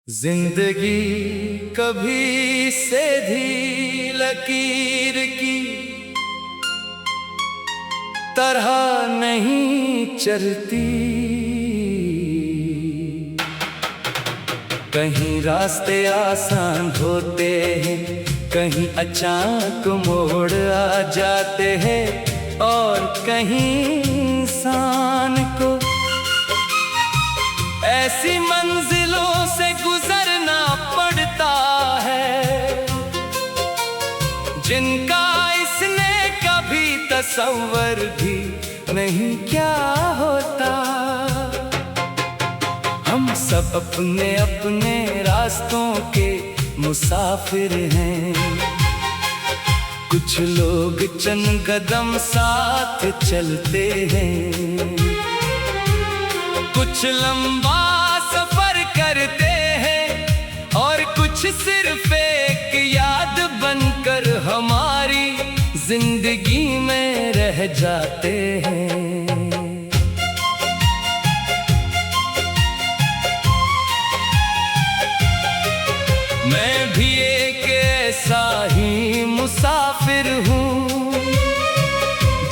जिंदगी कभी सीधी लकीर की तरह नहीं चलती। कहीं रास्ते आसान होते हैं, कहीं अचानक मोड़ आ जाते हैं, और कहीं इंसान को ऐसी मंजिलों से गुजरना पड़ता है जिनका इसने कभी तसव्वुर भी नहीं क्या होता। हम सब अपने अपने रास्तों के मुसाफिर हैं, कुछ लोग चंद कदम साथ चलते हैं, कुछ लंबा सफर करते हैं, और कुछ सिर्फ एक याद बनकर हमारी जिंदगी में रह जाते हैं। मैं भी एक ऐसा ही मुसाफिर हूँ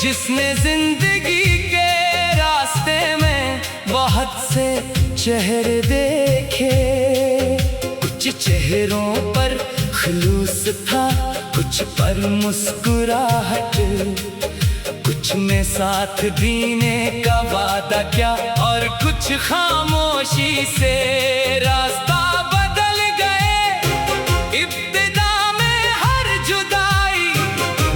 जिसने जिंदगी के रास्ते में बहुत से चेहरे देखे। कुछ चेहरों पर खुलूस था, कुछ पर मुस्कुराहट, कुछ में साथ जीने का वादा क्या, और कुछ खामोशी से रास्ता बदल गए। इब्तिदा में हर जुदाई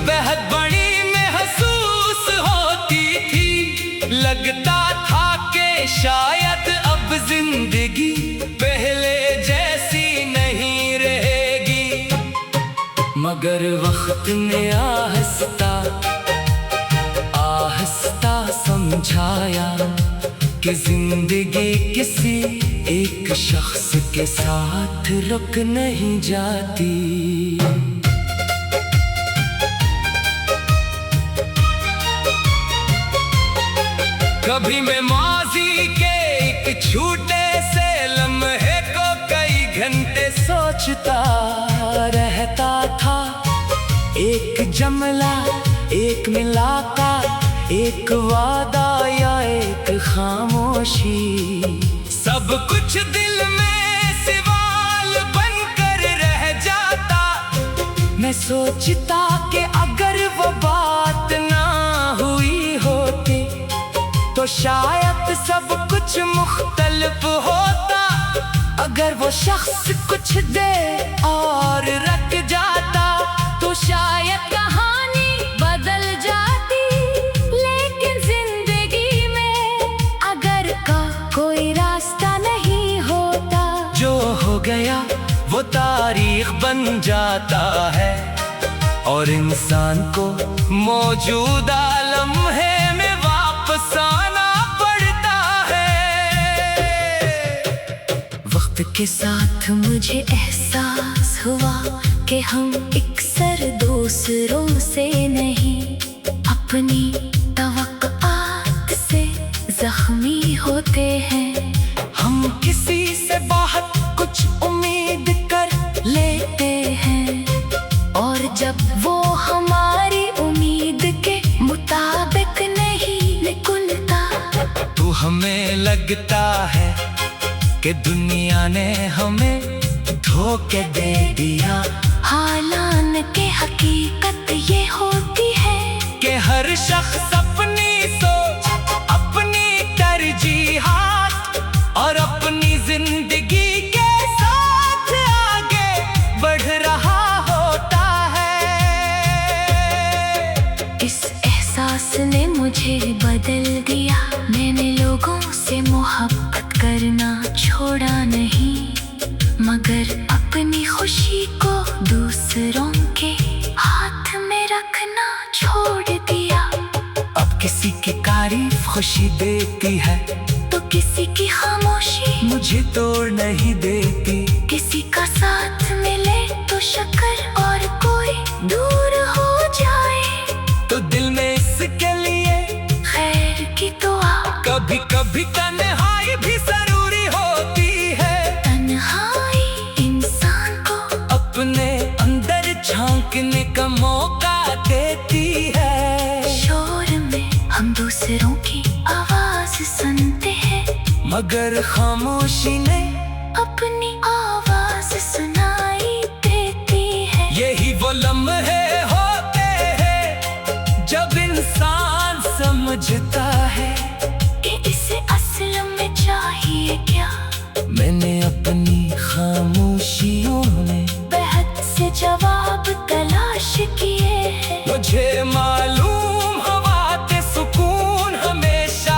बेहद बड़ी महसूस होती थी, लगता था कि शायद अब जिंदगी पहले जैसी नहीं रहेगी। मगर वक्त ने आहिस्ता आहिस्ता समझाया कि जिंदगी किसी एक शख्स के साथ रुक नहीं जाती। कभी मैं माजी के एक छोटे से लम्हे को कई घंटे सोचता रहता था। एक जुमला, एक मुलाकात, एक वादा या एक खामोशी, सब कुछ दिल में सवाल बनकर रह जाता। मैं सोचता कि अगर वो बात ना हुई होती तो शायद सब कुछ मुख्तलिफ होता। अगर वो शख्स कुछ दे और रख जाता तो शायद कहानी बदल जाती। लेकिन जिंदगी में अगर का कोई रास्ता नहीं होता, जो हो गया वो तारीख बन जाता है, और इंसान को मौजूदा लम्हे में वापस आना पड़ता है। वक्त के साथ मुझे एहसास हुआ कि हम अक्सर दूसरों से नहीं, अपनी तवक्कुआत से जख्मी होते हैं। हम किसी से बहुत कुछ उम्मीद कर लेते हैं, और जब वो हमारी उम्मीद के मुताबिक नहीं निकलता तो हमें लगता है कि दुनिया ने हमें धोखे दे दिया। हालांकि हकीकत ये होती है कि हर शख्स अपनी सोच, अपनी तरजीहात और अपनी जिंदगी के साथ आगे बढ़ रहा होता है। इस एहसास ने मुझे बदल दिया। मैंने लोगों से मोहब्बत करना छोड़ा नहीं, मगर अपनी खुशी को दूसरों के हाथ में रखना छोड़ दिया। अब किसी की तारीफ खुशी देती है तो किसी की खामोशी मुझे तोड़ नहीं देती। किसी का साथ मिले तो शक्र, और कोई दूर हो जाए तो दिल में इसके लिए खैर की दुआ। कभी कभी तन्हाई भी जरूरी होती है। तन्हाई दूसरों की आवाज सुनते हैं, मगर खामोशी ने अपनी आवाज सुनाई देती है। यही वो लम्हे होते हैं जब इंसान समझता है कि इसे असल में चाहिए क्या। मैंने अपनी खामोशियों में बेहद से जवाब तलाश किए हैं। मुझे मालूम हवाते सुकून हमेशा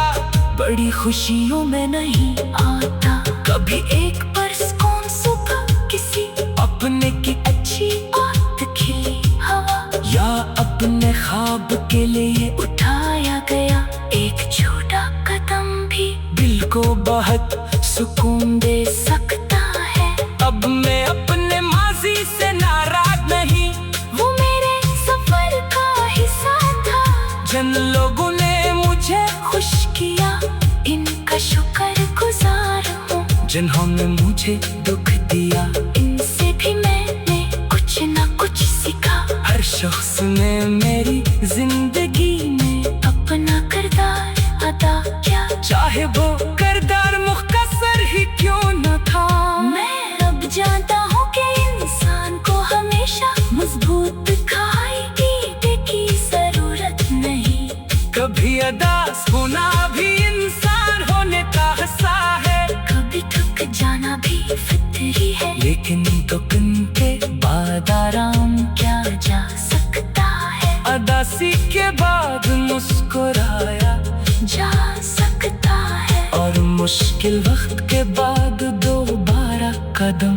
बड़ी खुशियों में नहीं आता। कभी एक बरसकून सुबह किसी अपने की अच्छी बात खिली हवा, या अपने ख्वाब के लिए उठाया गया एक छोटा कदम भी दिल को बहुत सुकून दे सकता है। अब मैं अपने माजी से नाराज नहीं, वो मेरे सफर का हिस्सा था। जिन लोगों ने मुझे खुश किया इनका शुक्रगुजार हूँ। जिन्होंने मुझे दुख दिया इनसे भी मैंने कुछ ना कुछ सीखा। हर शख्स ने मेरी जिंदगी में अपना किरदार अदा किया, चाहे वो किरदार मुख्तसर ही क्यों न था। मैं अब जानता हूँ कि इंसान को हमेशा मजबूत दिखाई की जरूरत नहीं। कभी अदास होना भी इंसान होने का हिस्सा है, कभी थक जाना भी फितरी है। लेकिन दुखन के बाद आराम क्या जा सकता है। अदासी के बाद मुस्कुराया जा सकता है। और मुश्किल वक्त के बाद दोबारा कदम